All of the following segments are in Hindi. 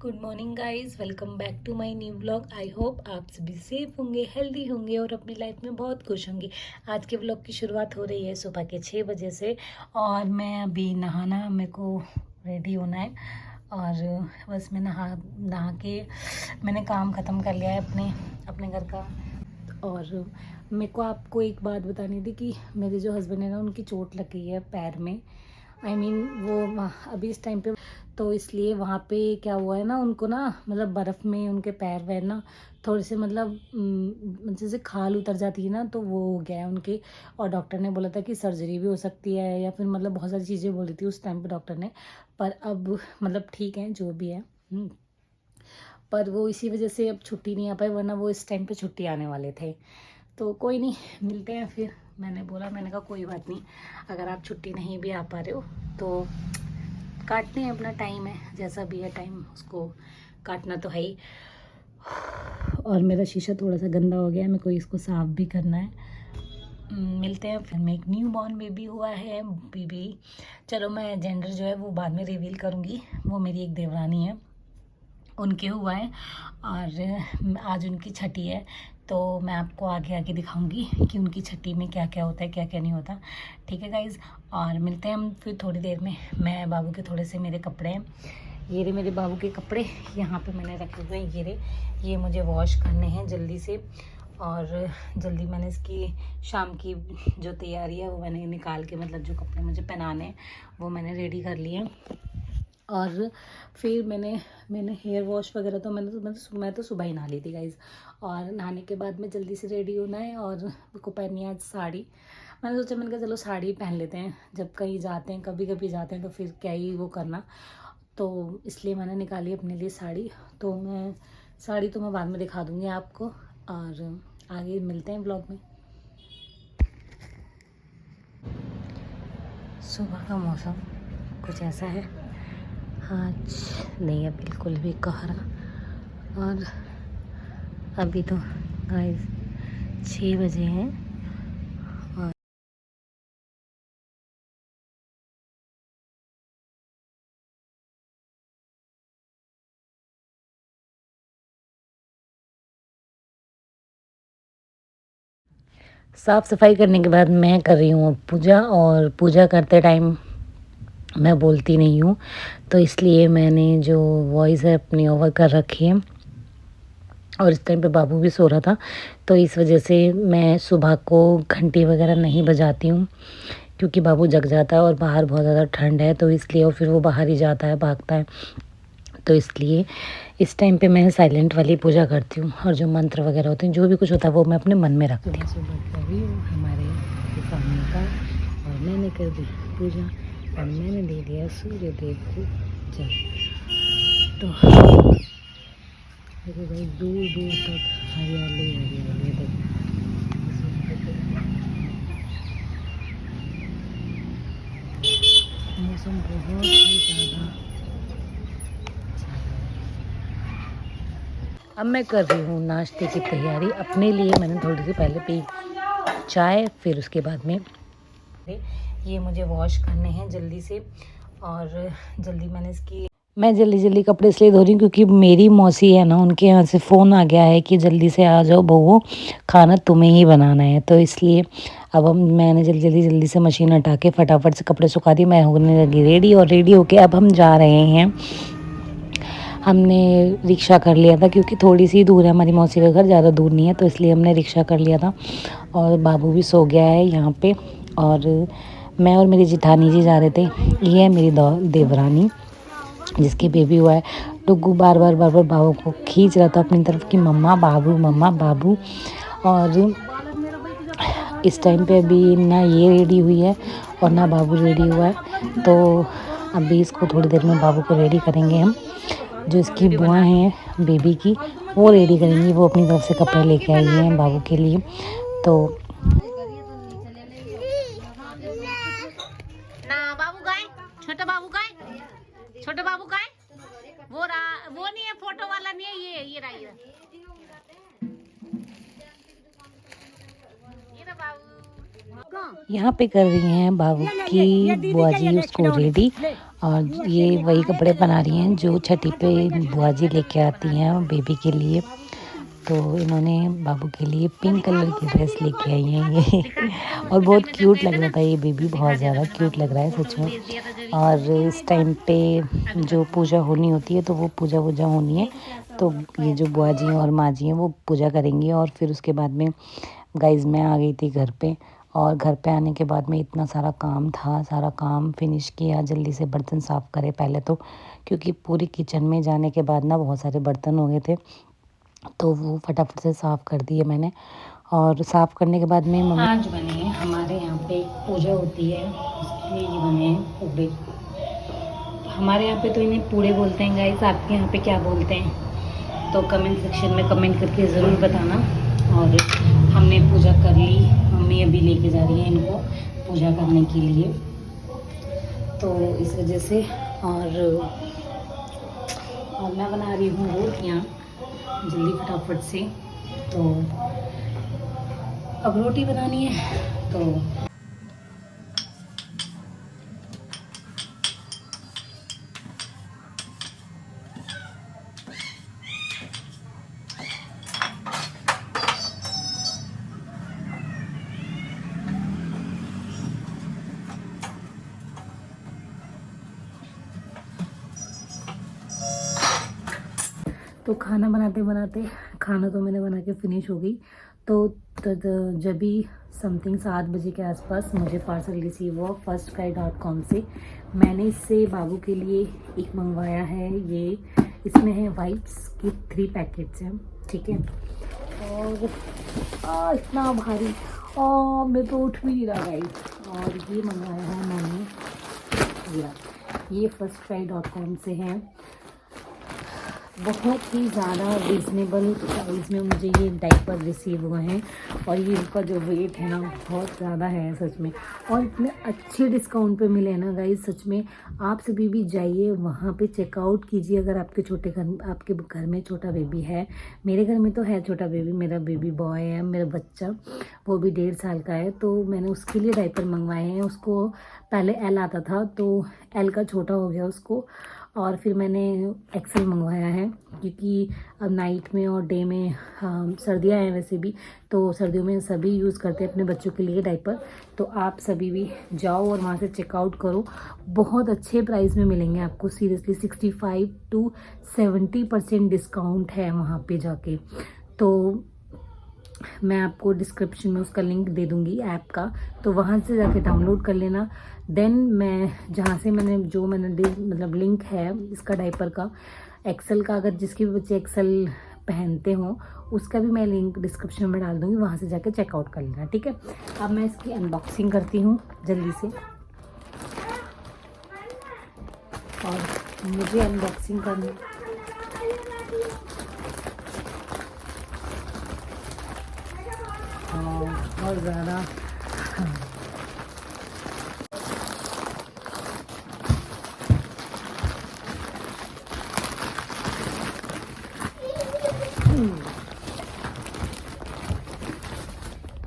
Good morning guys, welcome back to my new vlog. I hope आप सभी सेफ होंगे, हेल्दी होंगे और अपनी लाइफ में बहुत खुश होंगे। आज के व्लॉग की शुरुआत हो रही है सुबह के 6 बजे से और मैं अभी मेरे को रेडी होना है और बस मैं नहा के मैंने काम ख़त्म कर लिया है अपने घर का। और मेरे को आपको एक बात बतानी थी कि मेरे जो हस्बैंड है ना, उनकी चोट लग गई है पैर में। वो अभी इस टाइम पे, तो इसलिए वहाँ पे क्या हुआ है ना, उनको ना मतलब बर्फ़ में उनके पैर वैर ना थोड़े से जैसे खाल उतर जाती है ना, तो वो हो गया है उनके। और डॉक्टर ने बोला था कि सर्जरी भी हो सकती है या फिर बहुत सारी चीज़ें बोली थी उस टाइम पे डॉक्टर ने। पर अब ठीक है जो भी है। पर वो इसी वजह से अब छुट्टी नहीं आ पाई, वरना वो इस टाइम पे छुट्टी आने वाले थे। तो कोई नहीं, मिलते हैं फिर। मैंने कहा कोई बात नहीं, अगर आप छुट्टी नहीं भी आ पा रहे हो तो काटते हैं, अपना टाइम है, जैसा भी है टाइम उसको काटना तो है ही। और मेरा शीशा थोड़ा सा गंदा हो गया है, मेरे को इसको साफ़ भी करना है। मिलते हैं फिर। मैं एक न्यू बॉर्न बेबी हुआ है बेबी। चलो, मैं जेंडर जो है वो बाद में रिवील करूँगी। वो मेरी एक देवरानी है, उनके हुआ है और आज उनकी छठी है। तो मैं आपको आगे आगे दिखाऊंगी कि उनकी छठी में क्या क्या होता है, क्या क्या नहीं होता। ठीक है गाइज़, और मिलते हैं हम फिर थोड़ी देर में। मैं बाबू के थोड़े से मेरे कपड़े हैं, ये रहे मेरे बाबू के कपड़े यहाँ पे मैंने रखे हुए हैं। ये मुझे वॉश करने हैं जल्दी से। और जल्दी मैंने इसकी शाम की जो तैयारी है वो मैंने निकाल के, जो कपड़े मुझे पहनाने हैं वो मैंने रेडी कर लिए हैं। और फिर मैंने हेयर वॉश वगैरह तो मैं तो सुबह ही नहा ली थी गाइज़। और नहाने के बाद में जल्दी से रेडी होना है और मेरे को पहननी है आज साड़ी। मैंने कहा चलो साड़ी पहन लेते हैं, जब कहीं जाते हैं, कभी कभी जाते हैं तो फिर क्या ही वो करना। तो इसलिए मैंने निकाली अपने लिए साड़ी। तो साड़ी तो मैं बाद में दिखा दूँगी आपको और आगे मिलते हैं ब्लॉग में। सुबह का मौसम कुछ ऐसा है, आज नहीं है बिल्कुल भी कोहरा। और अभी तो गाइस 6 बजे हैं और साफ़ सफाई करने के बाद मैं कर रही हूँ पूजा। और पूजा करते टाइम मैं बोलती नहीं हूँ, तो इसलिए मैंने जो वॉइस है अपनी ओवर कर रखी है। और इस टाइम पे बाबू भी सो रहा था, तो इस वजह से मैं सुबह को घंटी वगैरह नहीं बजाती हूँ, क्योंकि बाबू जग जाता है और बाहर बहुत ज़्यादा ठंड है, तो इसलिए। और फिर वो बाहर ही जाता है, भागता है, तो इसलिए इस टाइम पे मैं साइलेंट वाली पूजा करती हूँ। और जो मंत्र वगैरह होते हैं, जो भी कुछ होता है, वो मैं अपने मन में रखती हूँ। सुबह हमारे सामने का, और मैंने कर दी पूजा और मैंने दे दिया सूर्य देव को जल। तो देखो भाई, दूर दूर तक हरियाली हरियाली है। मौसम बहुत ही ज़्यादा। अब मैं कर रही हूँ नाश्ते की तैयारी अपने लिए। मैंने थोड़ी सी पहले पी चाय, फिर उसके बाद में ये मुझे वॉश करने हैं जल्दी से। और मैं जल्दी जल्दी कपड़े इसलिए धो रही हूँ क्योंकि मेरी मौसी है ना, उनके यहाँ से फ़ोन आ गया है कि जल्दी से आ जाओ बहू, खाना तुम्हें ही बनाना है। तो इसलिए अब मैंने जल्दी से मशीन हटा के फटाफट से कपड़े सुखा दी। मैं होने लगी रेडी, और रेडी होके अब हम जा रहे हैं। हमने रिक्शा कर लिया था, क्योंकि थोड़ी सी दूर है हमारी मौसी का घर, ज़्यादा दूर नहीं है, तो इसलिए हमने रिक्शा कर लिया था। और बाबू भी सो गया है यहाँ पे। और मैं और मेरी जिठानी जी जा रहे थे। ये है मेरी देवरानी, जिसके बेबी हुआ है। डुग्गू बार बार बाबू को खींच रहा था अपनी तरफ कि मम्मा बाबू। और इस टाइम पे अभी ना ये रेडी हुई है और ना बाबू रेडी हुआ है, तो अभी इसको थोड़ी देर में बाबू को रेडी करेंगे हम। जो इसकी बुआ हैं बेबी की, वो रेडी करेंगी। वो अपनी तरफ से कपड़े लेके आई हैं बाबू के लिए। तो ना बाबू का है, छोटा बाबू का है, छोटे बाबू का है। वो नहीं है, फोटो वाला नहीं है, ये रहा ये रहा बाबू। यहाँ पे कर रही हैं बाबू की बुआ जी उसको रेडी, और ये वही कपड़े बना रही हैं जो छठी पे बुआ जी लेके आती हैं बेबी के लिए। तो इन्होंने बाबू के लिए पिंक कलर की ड्रेस लेके आई हैं ये और बहुत क्यूट लग रहा था ये बेबी, बहुत ज़्यादा क्यूट लग रहा है सच में। और इस टाइम पे जो पूजा होनी होती है तो वो पूजा वूजा होनी है, तो ये जो बुआ जी और माँ जी हैं वो पूजा करेंगी। और फिर उसके बाद में गाइस मैं आ गई थी घर पे, और घर पे आने के बाद में इतना सारा काम था, सारा काम फिनिश किया, जल्दी से बर्तन साफ़ करे पहले तो, क्योंकि पूरी किचन में जाने के बाद ना बहुत सारे बर्तन हो गए थे, तो वो फटाफट से साफ़ कर दिए मैंने। और साफ़ करने के बाद में आज बने हैं हमारे यहाँ पे एक पूजा होती है, उसके लिए ये बने हैं पूड़े। हमारे यहाँ पे तो इन्हें पूड़े बोलते हैं गाइस, आपके यहाँ पे क्या बोलते हैं तो कमेंट सेक्शन में कमेंट करके ज़रूर बताना। और हमने पूजा कर ली, मम्मी अभी लेके जा रही है इनको पूजा करने के लिए, तो इस वजह से। और मैं बना रही हूँ रोटियाँ जल्दी फटाफट से, तो अब रोटी बनानी है तो खाना बनाते बनाते खाना तो मैंने बना के फिनिश हो गई। तो जब भी समथिंग 7 बजे के आसपास मुझे पार्सल रिसीव हुआ firstcry.com से। मैंने इससे बाबू के लिए एक मंगवाया है, ये इसमें है वाइप्स की 3 पैकेट्स हैं, ठीक है। और इतना भारी, और मैं तो उठ भी नहीं रहा गाइस। और ये मंगवाया है मैंने, ये firstcry.com से है। बहुत ही ज़्यादा रीज़नेबल प्राइस में मुझे ये डायपर रिसीव हुए हैं, और ये इनका जो वेट है ना बहुत ज़्यादा है सच में, और इतने अच्छे डिस्काउंट पे मिले ना गाइस। सच में आप सभी भी जाइए वहाँ पे चेकआउट कीजिए, अगर आपके आपके घर में छोटा बेबी है। मेरे घर में तो है छोटा बेबी, मेरा बेबी बॉय है, मेरा बच्चा वो भी 1.5 साल का है, तो मैंने उसके लिए डायपर मंगवाए हैं। उसको पहले एल आता था, तो एल का छोटा हो गया उसको, और फिर मैंने एक्सेल मंगवाया है, क्योंकि अब नाइट में और डे में सर्दियाँ हैं वैसे भी, तो सर्दियों में सभी यूज़ करते हैं अपने बच्चों के लिए डायपर। तो आप सभी भी जाओ और वहाँ से चेकआउट करो, बहुत अच्छे प्राइस में मिलेंगे आपको, सीरियसली 65 to 70% डिस्काउंट है वहाँ पे जाके। तो मैं आपको डिस्क्रिप्शन में उसका लिंक दे दूँगी ऐप का, तो वहाँ से जाके डाउनलोड कर लेना। देन मैं जहाँ से मैंने मतलब लिंक है इसका डायपर का, एक्सेल का, अगर जिसके भी बच्चे एक्सेल पहनते हों उसका भी मैं लिंक डिस्क्रिप्शन में डाल दूँगी, वहाँ से जाके चेकआउट कर लेना, ठीक है। अब मैं इसकी अनबॉक्सिंग करती हूँ जल्दी से, और मुझे अनबॉक्सिंग करनी बहुत ज़्यादा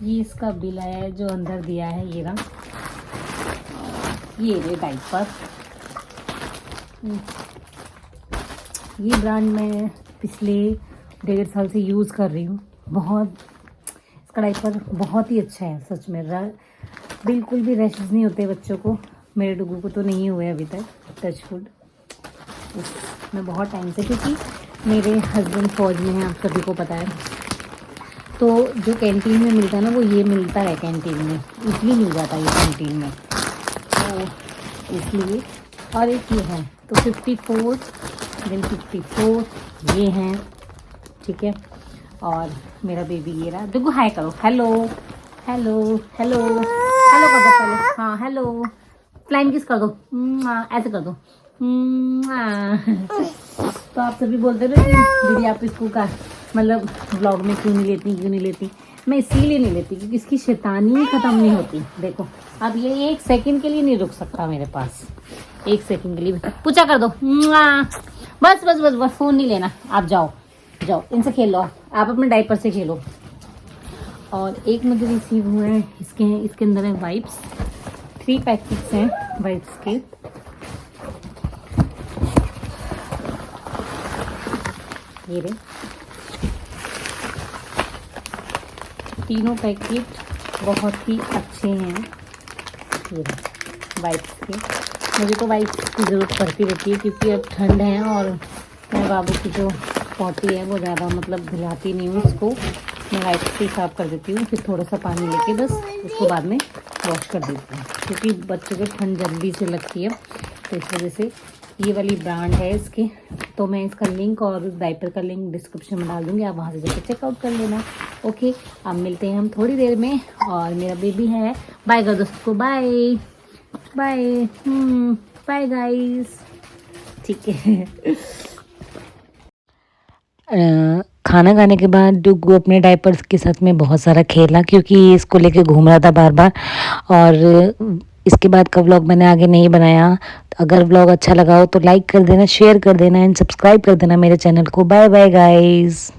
ये इसका बिल आया है जो अंदर दिया है, ये रहा, ये डायपर। ये ब्रांड मैं पिछले 1.5 साल से यूज़ कर रही हूँ, बहुत इसका डायपर बहुत ही अच्छा है सच में। बिल्कुल भी रैशेस नहीं होते बच्चों को, मेरे डुगू को तो नहीं हुए अभी तक, टचवुड। मैं बहुत टाइम से, क्योंकि मेरे हस्बैंड फौज में हैं, आप सभी को पता है, तो जो कैंटीन में मिलता है ना वो ये मिलता है कैंटीन में, इडली मिल जाता है ये कैंटीन में, तो इसलिए। और एक ये है तो 54 देन 54 ये हैं, ठीक है। और मेरा बेबी ये रहा, देखो हाय करो, हेलो हेलो हेलो हेलो कर दो पहले, हाँ हेलो, फ्लाइंग किस कर दो, ऐसे कर दो। तो आप सभी बोलते रहे कि दीदी आप इसको का मतलब व्लॉग में क्यों नहीं लेती। मैं इसीलिए नहीं लेती क्योंकि इसकी शैतानी ख़त्म नहीं होती। देखो अब ये 1 सेकंड के लिए नहीं रुक सकता मेरे पास, 1 सेकंड के लिए। पूछा कर दो, बस बस बस बस, फ़ोन नहीं लेना, आप जाओ जाओ इनसे खेल लो, आप अपने डायपर से खेलो। और एक मुझे रिसीव हुए हैं, इसके अंदर है वाइप्स, 3 पैकेट्स हैं वाइप्स के। ये रहे तीनों पैकेट, बहुत ही अच्छे हैं ये वाइप्स के। मुझे तो वाइप्स की ज़रूरत पड़ती रहती है क्योंकि अब ठंड है और मैं बाबू की जो पॉटी है वो ज़्यादा मतलब धुलाती नहीं हूँ, उसको मैं वाइप्स से साफ़ कर देती हूँ, फिर थोड़ा सा पानी लेके बस उसको बाद में वॉश कर देती हूँ क्योंकि बच्चों को ठंड जल्दी से लगती है। तो इस वजह से ये वाली ब्रांड है इसकी, तो मैं इसका लिंक और डायपर का लिंक डिस्क्रिप्शन में डाल दूँगी, आप वहाँ से जाकर चेकआउट कर लेना। ओके, अब मिलते हैं हम थोड़ी देर में। और मेरा बेबी है, बाय कर दोस्तों को, बाय बाय बाय गाइस, ठीक है। खाना खाने के बाद डुगू अपने डायपर्स के साथ में बहुत सारा खेला क्योंकि इसको लेके घूम रहा था बार बार। और इसके बाद का व्लॉग मैंने आगे नहीं बनाया। तो अगर व्लॉग अच्छा लगा हो तो लाइक कर देना, शेयर कर देना एंड सब्सक्राइब कर देना मेरे चैनल को। Bye bye guys.